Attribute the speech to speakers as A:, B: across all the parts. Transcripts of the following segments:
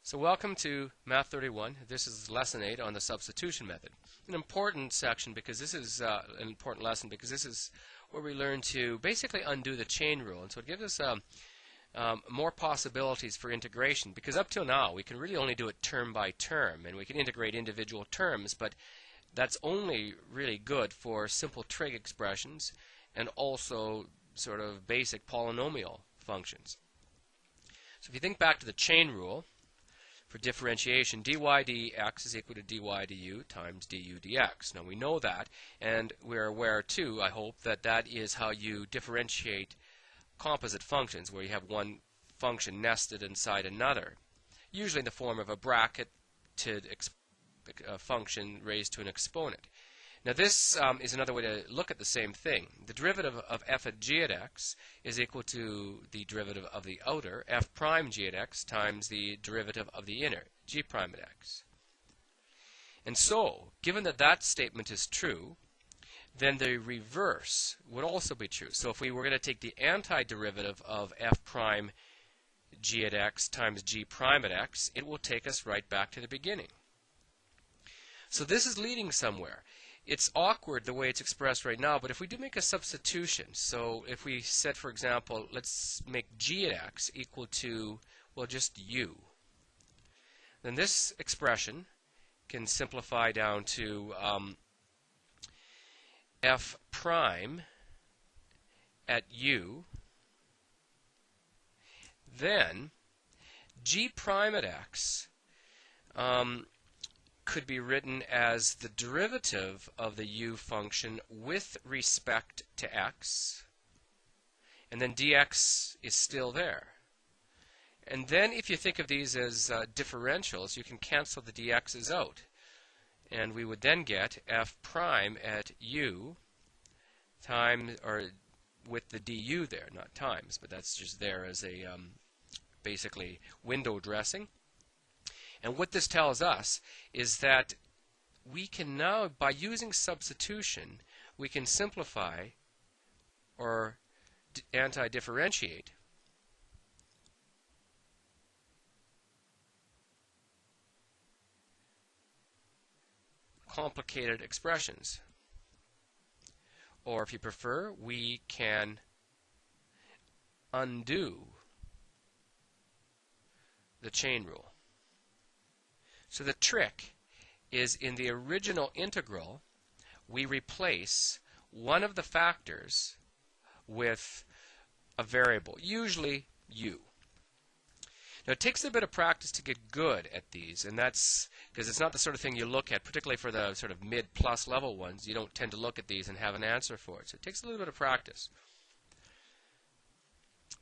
A: So welcome to Math 31. This is Lesson 8 on the substitution method. An important section because this is an important lesson because this is where we learn to basically undo the chain rule. And so it gives us more possibilities for integration, because up till now we can really only do it term by term, and we can integrate individual terms, but that's only really good for simple trig expressions and also sort of basic polynomial functions. So if you think back to the chain rule, for differentiation, dy dx is equal to dy du times du dx. Now we know that, and we're aware too, I hope, that that is how you differentiate composite functions, where you have one function nested inside another, usually in the form of a bracketed function raised to an exponent. Now this is another way to look at the same thing. The derivative of f at g at x is equal to the derivative of the outer f prime g at x times the derivative of the inner g prime at x. And so, given that that statement is true, then the reverse would also be true. So if we were going to take the antiderivative of f prime g at x times g prime at x, it will take us right back to the beginning. So this is leading somewhere. It's awkward the way it's expressed right now, but if we do make a substitution, so if we said, for example, let's make g at x equal to, well, just u, then this expression can simplify down to f prime at u, then g prime at x could be written as the derivative of the u function with respect to x, and then dx is still there. And then if you think of these as differentials, you can cancel the dx's out, and we would then get f prime at u times, or with the du there, not times, but that's just there as a basically window dressing. And what this tells us is that we can now, by using substitution, we can simplify or anti-differentiate complicated expressions. Or if you prefer, we can undo the chain rule. So the trick is, in the original integral, we replace one of the factors with a variable, usually u. Now it takes a bit of practice to get good at these, and that's because it's not the sort of thing you look at, particularly for the sort of mid-plus level ones. You don't tend to look at these and have an answer for it. So it takes a little bit of practice.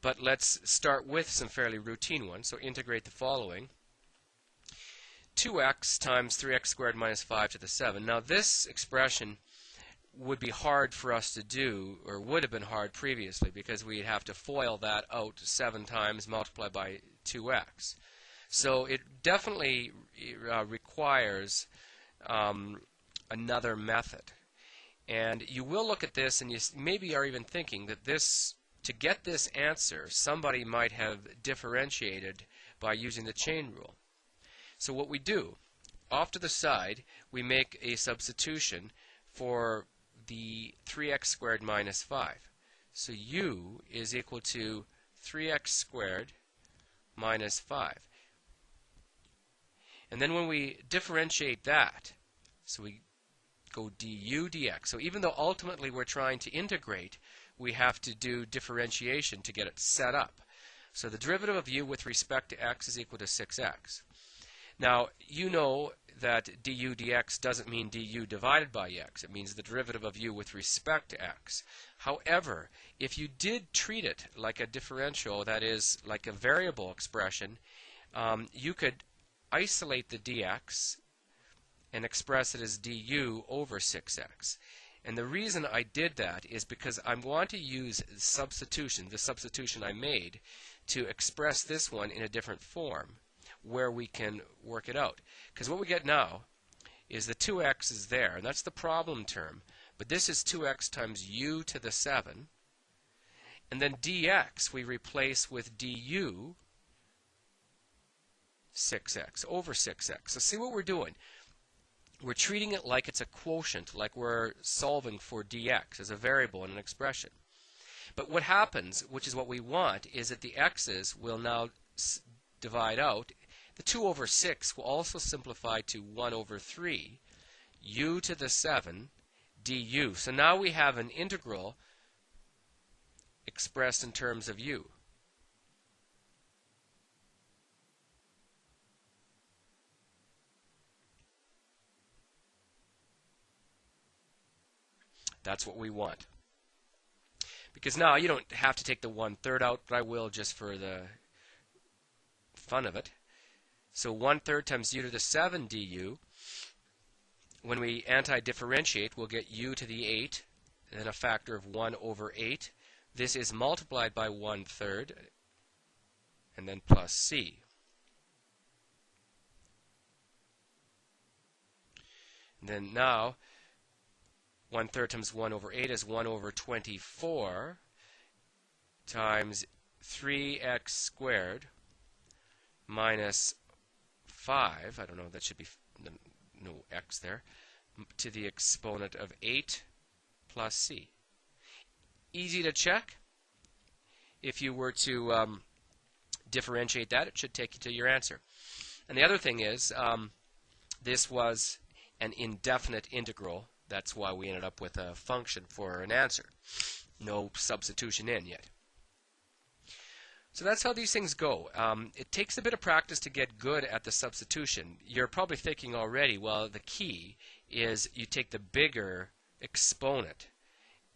A: But let's start with some fairly routine ones. So integrate the following. 2x times 3x squared minus 5 to the 7. Now this expression would be hard for us to do, or would have been hard previously, because we'd have to FOIL that out 7 times multiplied by 2x. So it definitely requires another method. And you will look at this and you maybe are even thinking that this, to get this answer, somebody might have differentiated by using the chain rule. So what we do, off to the side, we make a substitution for the 3x squared minus 5. So u is equal to 3x squared minus 5. And then when we differentiate that, so we go du dx. So even though ultimately we're trying to integrate, we have to do differentiation to get it set up. So the derivative of u with respect to x is equal to 6x. Now, you know that du dx doesn't mean du divided by x. It means the derivative of u with respect to x. However, if you did treat it like a differential, that is, like a variable expression, you could isolate the dx and express it as du over 6x. And the reason I did that is because I want to use substitution, the substitution I made, to express this one in a different form, where we can work it out. Because what we get now is the 2x is there, and that's the problem term. But this is 2x times u to the 7. And then dx we replace with du 6x over 6x. So see what we're doing? We're treating it like it's a quotient, like we're solving for dx as a variable in an expression. But what happens, which is what we want, is that the x's will now divide out. The 2 over 6 will also simplify to 1 over 3 u to the 7 du. So now we have an integral expressed in terms of u. That's what we want. Because now you don't have to take the 1/3 out, but I will just for the fun of it. So 1/3 times u to the 7 du. When we anti-differentiate, we'll get u to the 8, and then a factor of 1 over 8. This is multiplied by 1/3, and then plus c. And then now, 1/3 times 1 over 8 is 1 over 24 times 3x squared minus 5. I don't know, that should be no x there, to the exponent of 8 plus c. Easy to check. If you were to differentiate that, it should take you to your answer. And the other thing is, this was an indefinite integral. That's why we ended up with a function for an answer. No substitution in yet. So that's how these things go. It takes a bit of practice to get good at the substitution. You're probably thinking already, well, the key is you take the bigger exponent,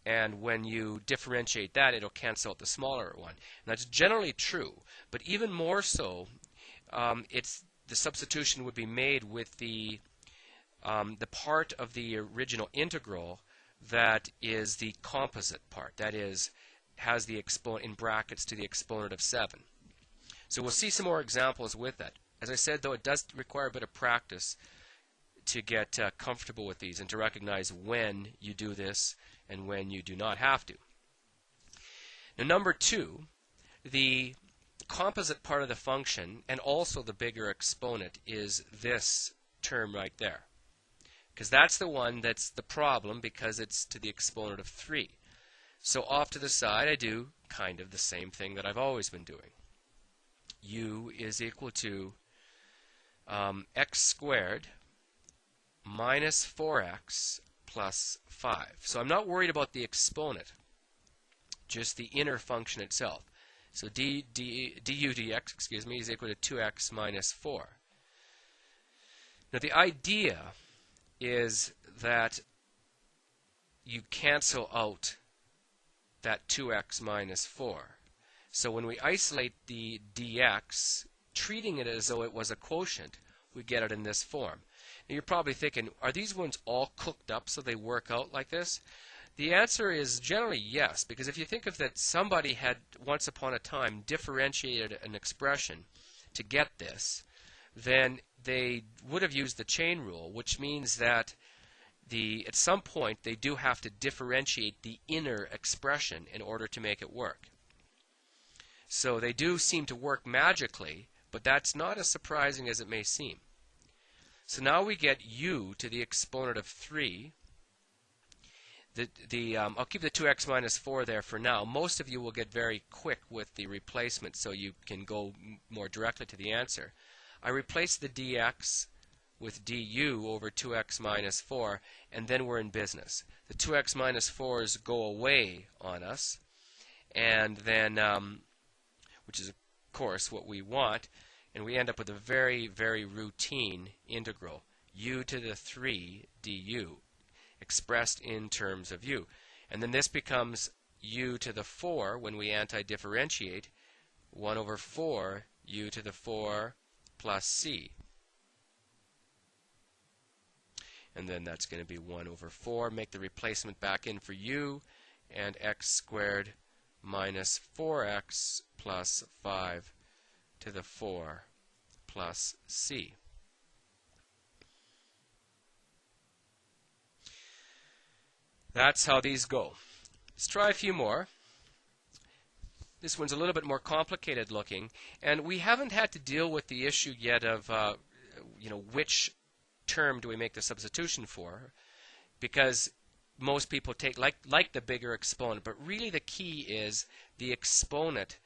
A: and when you differentiate that, it'll cancel out the smaller one. And that's generally true, but even more so, the substitution would be made with the part of the original integral that is the composite part. That is, has the exponent in brackets to the exponent of 7. So we'll see some more examples with that. As I said, though, it does require a bit of practice to get comfortable with these and to recognize when you do this and when you do not have to. Now, number 2, the composite part of the function and also the bigger exponent is this term right there. Because that's the one that's the problem, because it's to the exponent of 3. So off to the side, I do kind of the same thing that I've always been doing. U is equal to x squared minus 4x plus 5. So I'm not worried about the exponent, just the inner function itself. So du dx, is equal to 2x minus 4. Now the idea is that you cancel out that 2x minus 4. So when we isolate the dx, treating it as though it was a quotient, we get it in this form. Now you're probably thinking, are these ones all cooked up so they work out like this? The answer is generally yes, because if you think of that somebody had once upon a time differentiated an expression to get this, then they would have used the chain rule, which means that at some point they do have to differentiate the inner expression in order to make it work. So they do seem to work magically, but that's not as surprising as it may seem. So now we get u to the exponent of 3. I'll keep the 2x minus 4 there for now. Most of you will get very quick with the replacement, so you can go more directly to the answer. I replace the dx with du over 2x minus 4, and then we're in business. The 2x minus 4's go away on us, and then, which is of course what we want, and we end up with a very, very routine integral, u to the 3 du, expressed in terms of u. And then this becomes u to the 4 when we anti-differentiate, 1 over 4 u to the 4 plus c. And then that's going to be 1 over 4. Make the replacement back in for u, and x squared minus 4x plus 5 to the 4 plus c. That's how these go. Let's try a few more. This one's a little bit more complicated looking, and we haven't had to deal with the issue yet of which term do we make the substitution for, because most people take like the bigger exponent, but really the key is the exponent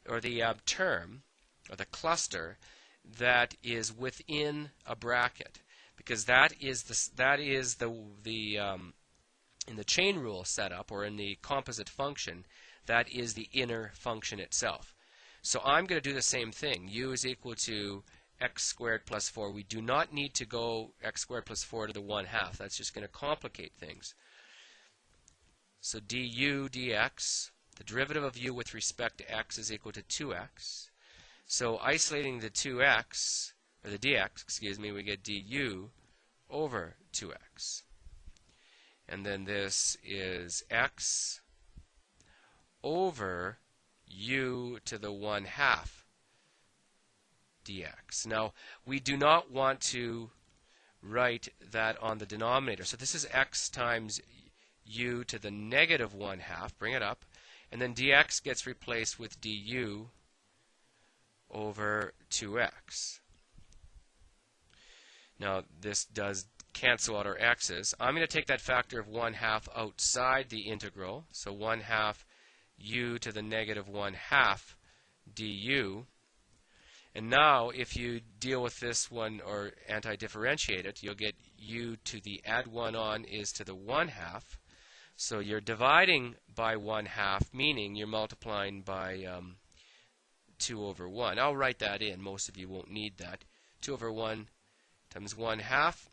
A: or the term or the cluster that is within a bracket, because that is in the chain rule setup or in the composite function, that is the inner function itself. So I'm going to do the same thing. U is equal to x squared plus 4. We do not need to go x squared plus 4 to the 1/2. That's just going to complicate things. So du dx, the derivative of u with respect to x is equal to 2x. So isolating the 2x, or the dx, excuse me, we get du over 2x. And then this is x over u to the 1/2 dx. Now, we do not want to write that on the denominator. So this is x times u to the negative 1/2. Bring it up. And then dx gets replaced with du over 2x. Now, this does cancel out our x's. I'm going to take that factor of 1/2 outside the integral. So 1/2 u to the negative 1/2 du. And now, if you deal with this one or anti-differentiate it, you'll get u to the add 1 on is to the 1/2. So you're dividing by 1/2, meaning you're multiplying by 2 over 1. I'll write that in. Most of you won't need that. 2 over 1 times 1/2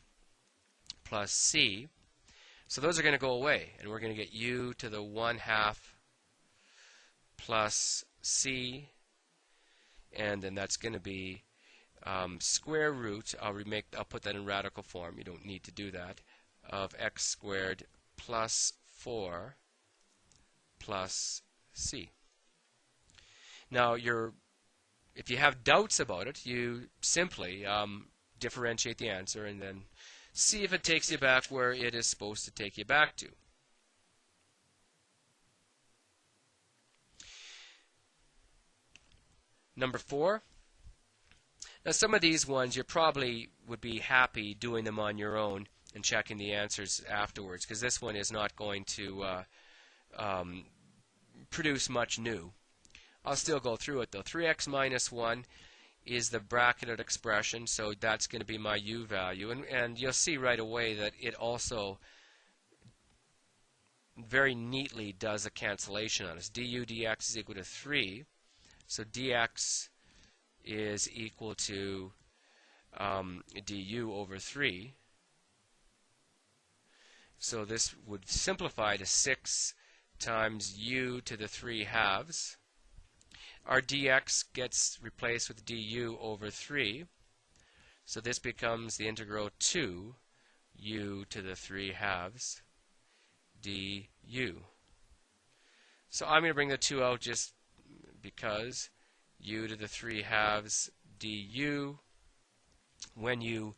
A: plus c. So those are going to go away, and we're going to get u to the 1/2 plus c, and then that's going to be square root. I'll put that in radical form. You don't need to do that. Of x squared plus 4 plus c. Now, if you have doubts about it, you simply differentiate the answer and then see if it takes you back where it is supposed to take you back to. Number 4. Now, some of these ones you probably would be happy doing them on your own and checking the answers afterwards, because this one is not going to produce much new. I'll still go through it though. 3x minus 1 is the bracketed expression, so that's going to be my u value. And you'll see right away that it also very neatly does a cancellation on us. Du dx is equal to 3. So dx is equal to du over 3. So this would simplify to 6 times u to the 3/2. Our dx gets replaced with du over 3. So this becomes the integral 2 u to the 3/2 du. So I'm going to bring the 2 out just because u to the 3/2 du. When you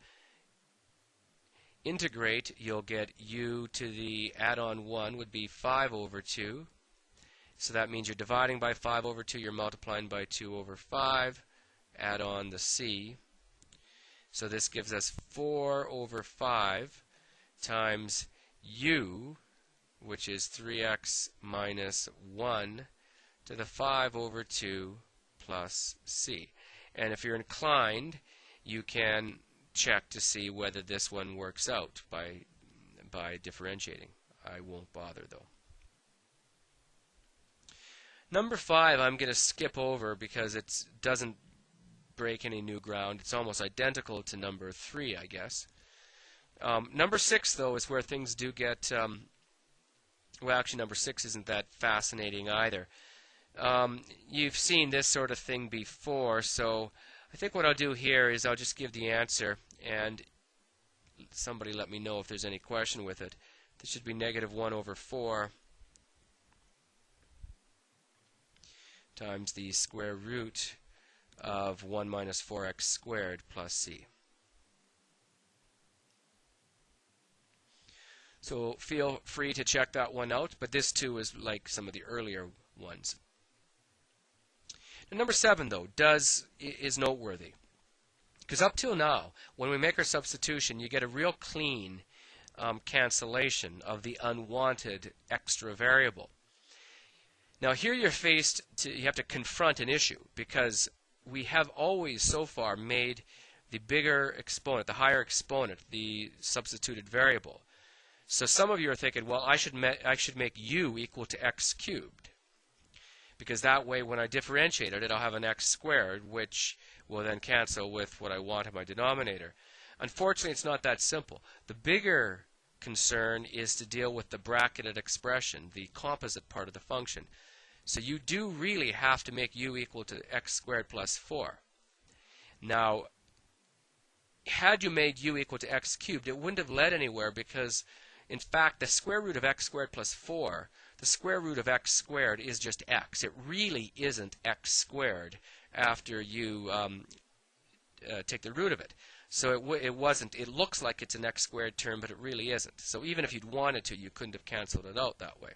A: integrate, you'll get u to the add-on 1 would be 5 over 2. So that means you're dividing by 5 over 2, you're multiplying by 2 over 5, add on the c. So this gives us 4 over 5 times u, which is 3x minus 1 to the 5 over 2 plus c. And if you're inclined, you can check to see whether this one works out by differentiating. I won't bother though. Number 5 I'm going to skip over because it doesn't break any new ground. It's almost identical to number 3, I guess. Number 6, though, is where things do get, well, actually number 6 isn't that fascinating either. You've seen this sort of thing before, so I think what I'll do here is I'll just give the answer, and somebody let me know if there's any question with it. This should be negative 1 over 4 times the square root of 1 minus 4x squared plus c. So feel free to check that one out, but this too is like some of the earlier ones. And number 7, though, is noteworthy. Because up till now, when we make our substitution, you get a real clean cancellation of the unwanted extra variable. Now here you have to confront an issue, because we have always so far made the bigger exponent, the higher exponent, the substituted variable. So some of you are thinking, well, I should make u equal to x cubed, because that way when I differentiate it, I'll have an x squared, which will then cancel with what I want in my denominator. Unfortunately, it's not that simple. The bigger concern is to deal with the bracketed expression, the composite part of the function. So you do really have to make u equal to x squared plus 4. Now, had you made u equal to x cubed, it wouldn't have led anywhere, because in fact the square root of x squared plus 4, the square root of x squared is just x. It really isn't x squared after you take the root of it. So it wasn't. It looks like it's an x squared term, but it really isn't. So even if you'd wanted to, you couldn't have canceled it out that way.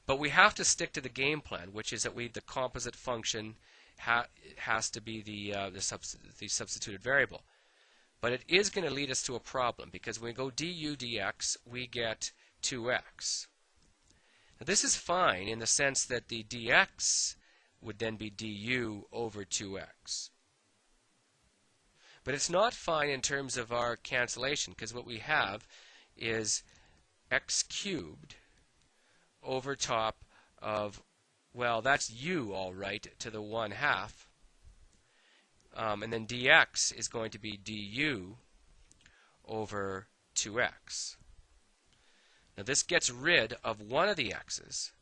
A: But we have to stick to the game plan, which is that the composite function has to be the substituted variable. But it is going to lead us to a problem, because when we go du dx, we get 2x. Now this is fine in the sense that the dx would then be du over 2x. But it's not fine in terms of our cancellation, because what we have is x cubed over top of, well, that's u, all right, to the 1/2. And then dx is going to be du over 2x. Now this gets rid of one of the x's,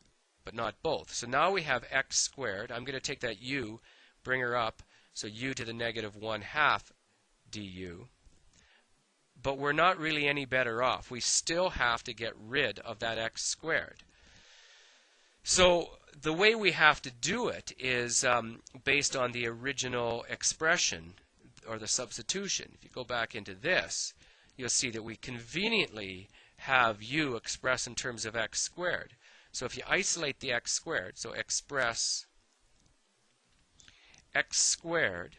A: but not both. So now we have x squared. I'm going to take that u, bring her up, so u to the negative 1/2 du. But we're not really any better off. We still have to get rid of that x squared. So the way we have to do it is based on the original expression, or the substitution. If you go back into this, you'll see that we conveniently have u expressed in terms of x squared. So if you isolate the x squared, so express x squared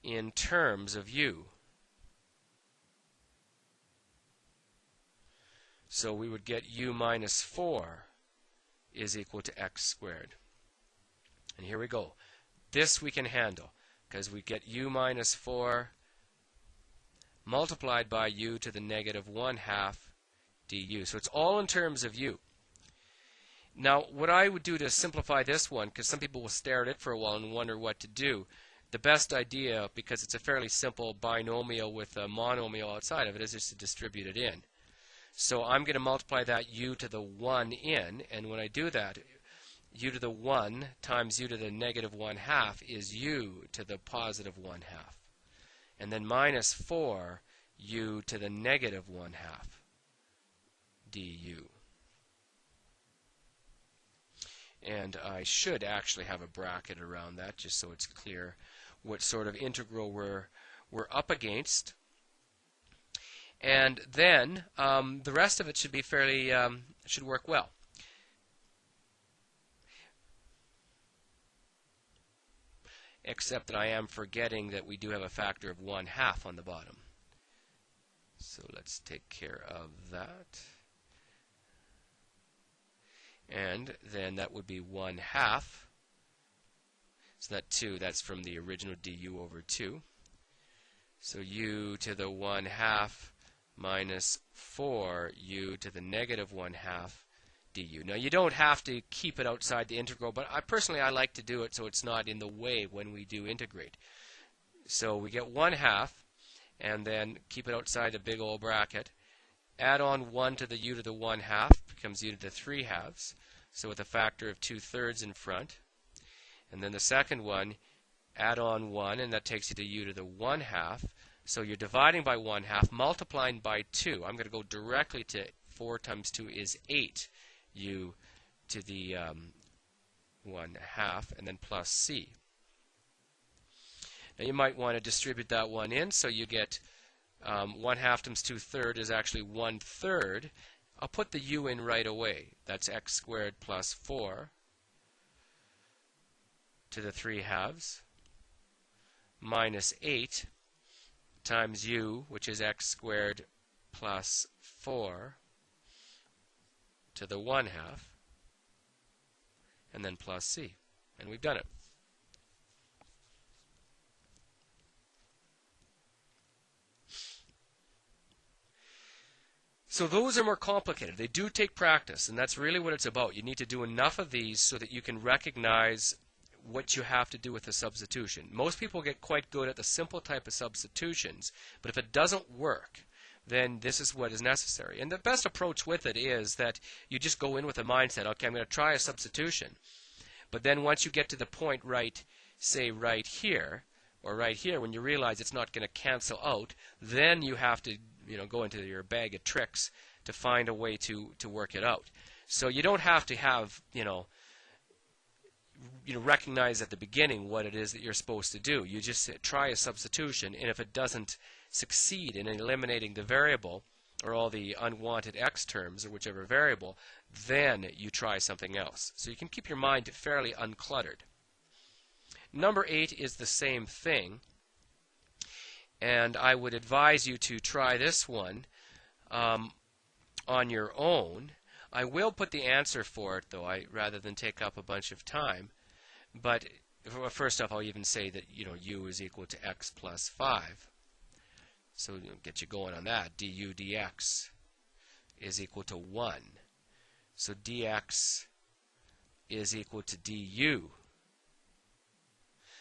A: in terms of u. So we would get u minus 4 is equal to x squared. And here we go. This we can handle, because we get u minus 4 multiplied by u to the negative 1/2 du. So it's all in terms of u. Now, what I would do to simplify this one, because some people will stare at it for a while and wonder what to do, the best idea, because it's a fairly simple binomial with a monomial outside of it, is just to distribute it in. So I'm going to multiply that u to the 1 in, and when I do that, u to the 1 times u to the negative 1/2 is u to the positive 1/2. And then minus 4 u to the negative 1/2 du. And I should actually have a bracket around that, just so it's clear what sort of integral we're up against. And then the rest of it should be fairly, should work well. Except that I am forgetting that we do have a factor of 1/2 on the bottom. So let's take care of that. And then that would be 1/2. So that 2, that's from the original du over 2. So u to the 1/2 minus 4 u to the negative 1/2 du. Now you don't have to keep it outside the integral, but I like to do it so it's not in the way when we do integrate. So we get 1/2, and then keep it outside the big old bracket. Add on 1 to the u to the 1/2, becomes u to the 3/2, so with a factor of 2/3 in front. And then the second one, add on 1, and that takes you to u to the 1/2. So you're dividing by 1/2, multiplying by 2. I'm going to go directly to 4 times 2 is 8 u to the 1/2, and then plus c. Now you might want to distribute that one in, so you get 1/2 times 2/3 is actually 1/3. I'll put the u in right away. That's x squared plus 4 to the 3/2 minus 8 times u, which is x squared plus 4 to the 1/2, and then plus c. And we've done it. So those are more complicated. They do take practice, and that's really what it's about. You need to do enough of these so that you can recognize what you have to do with the substitution. Most people get quite good at the simple type of substitutions, but if it doesn't work, then this is what is necessary. And the best approach with it is that you just go in with a mindset, okay, I'm going to try a substitution. But then once you get to the point say right here, or right here, when you realize it's not going to cancel out, then you have to go into your bag of tricks to find a way to work it out. So you don't have to have, recognize at the beginning what it is that you're supposed to do. You just try a substitution, and if it doesn't succeed in eliminating the variable or all the unwanted x terms or whichever variable, then you try something else. So you can keep your mind fairly uncluttered. Number 8 is the same thing, and I would advise you to try this one on your own. I will put the answer for it, though, rather than take up a bunch of time. But first off, I'll even say that u is equal to x plus 5. So get you going on that. Du dx is equal to 1. So dx is equal to du.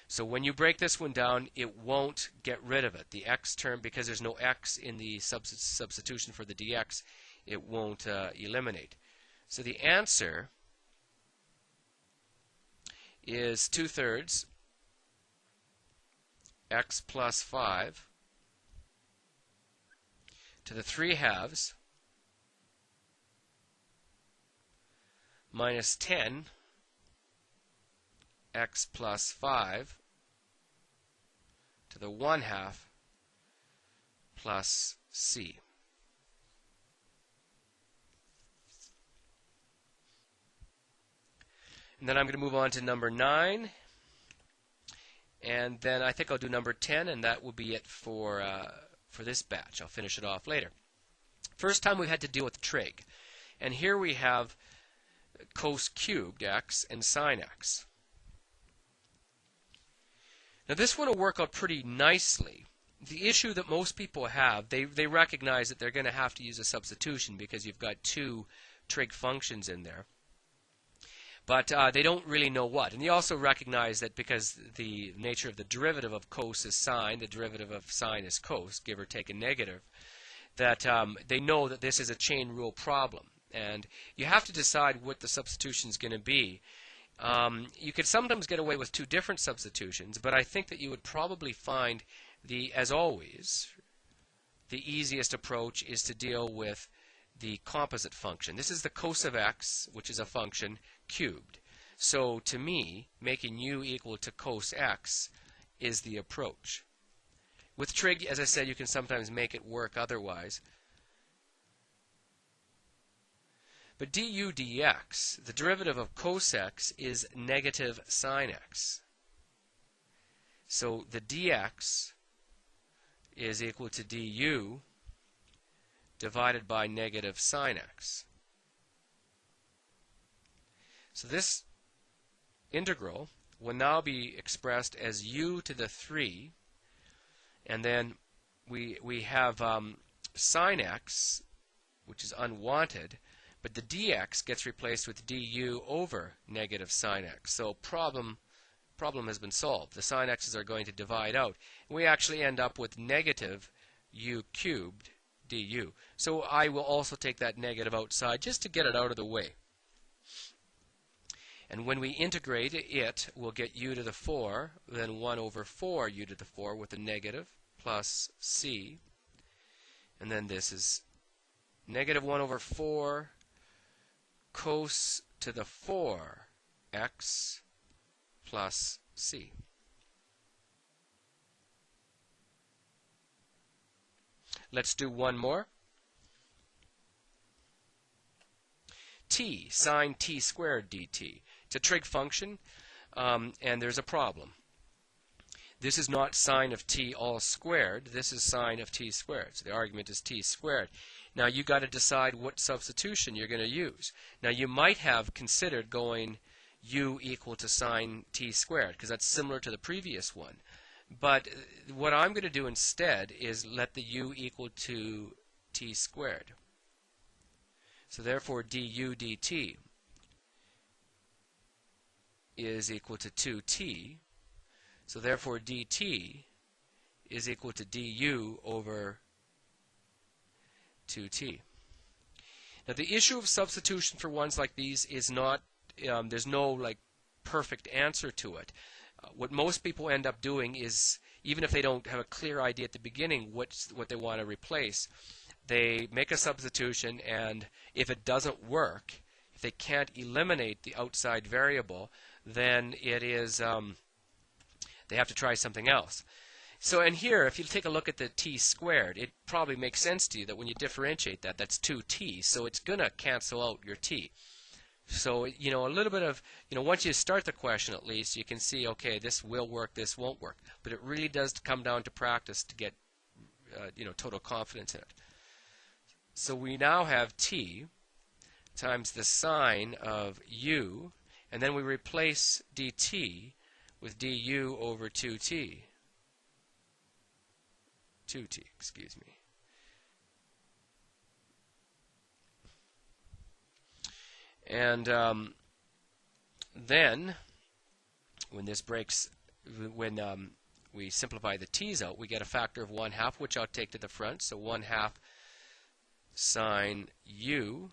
A: So when you break this one down, it won't get rid of it. The x term, because there's no x in the substitution for the dx, it won't eliminate. So the answer is 2/3 x plus 5 to the 3/2 minus 10 x plus 5 to the 1/2 plus c. And then I'm going to move on to number 9, and then I think I'll do number 10, and that will be it for this batch. I'll finish it off later. First time we had to deal with trig, and here we have cos cubed x and sine x. Now this one will work out pretty nicely. The issue that most people have, they recognize that they're going to have to use a substitution because you've got two trig functions in there. But they don't really know what. And you also recognize that because the nature of the derivative of cos is sine, the derivative of sine is cos, give or take a negative, that they know that this is a chain rule problem. And you have to decide what the substitution is going to be. You could sometimes get away with two different substitutions, but I think that you would probably find, as always, the easiest approach is to deal with the composite function. This is the cos of x, which is a function, cubed. So to me, making u equal to cos x is the approach. With trig, as I said, you can sometimes make it work otherwise. But du dx, the derivative of cos x, is negative sine x. So the dx is equal to du divided by negative sine x. So this integral will now be expressed as u to the 3, and then we have sine x, which is unwanted, but the dx gets replaced with du over negative sine x. So problem has been solved. The sine x's are going to divide out. We actually end up with negative u cubed du. So I will also take that negative outside just to get it out of the way. And when we integrate it, we'll get u to the 4, then 1 over 4 u to the 4 with a negative, plus c. And then this is negative 1 over 4 cos to the 4 x plus c. Let's do one more. T, sine t squared dt. It's a trig function. and there's a problem. This is not sine of t all squared. This is sine of t squared. So the argument is t squared. Now you got to decide what substitution you're going to use. Now you might have considered going u equal to sine t squared, because that's similar to the previous one. But what I'm going to do instead is let the u equal to t squared. So therefore du dt is equal to 2t. So therefore dt is equal to du over 2t. Now the issue of substitution for ones like these is not, there's no like perfect answer to it. What most people end up doing is, even if they don't have a clear idea at the beginning what they want to replace, they make a substitution, and if it doesn't work, if they can't eliminate the outside variable, then it is they have to try something else. So in here, if you take a look at the t squared, it probably makes sense to you that when you differentiate that, that's 2t, so it's going to cancel out your t. So, you know, a little bit of, you know, once you start the question at least, you can see, okay, this will work, this won't work. But it really does come down to practice to get, you know, total confidence in it. So we now have t times the sine of u, and then we replace dt with du over 2t. 2t, excuse me. And then, when this breaks, when we simplify the t's out, we get a factor of 1/2, which I'll take to the front. So 1/2 sine u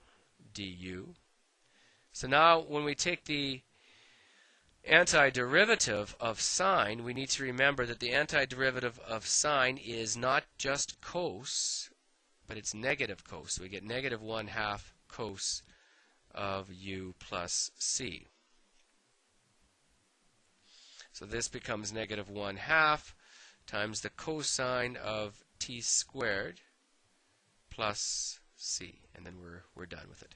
A: du. So now, when we take the antiderivative of sine, we need to remember that the antiderivative of sine is not just cos, but it's negative cos. So we get negative 1/2 cos of u plus c. So this becomes negative 1/2 times the cosine of t squared plus c, and then we're done with it.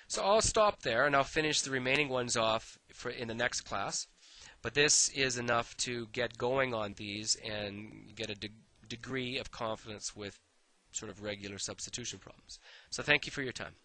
A: So I'll stop there, and I'll finish the remaining ones off in the next class. But this is enough to get going on these and get a degree of confidence with sort of regular substitution problems. So thank you for your time.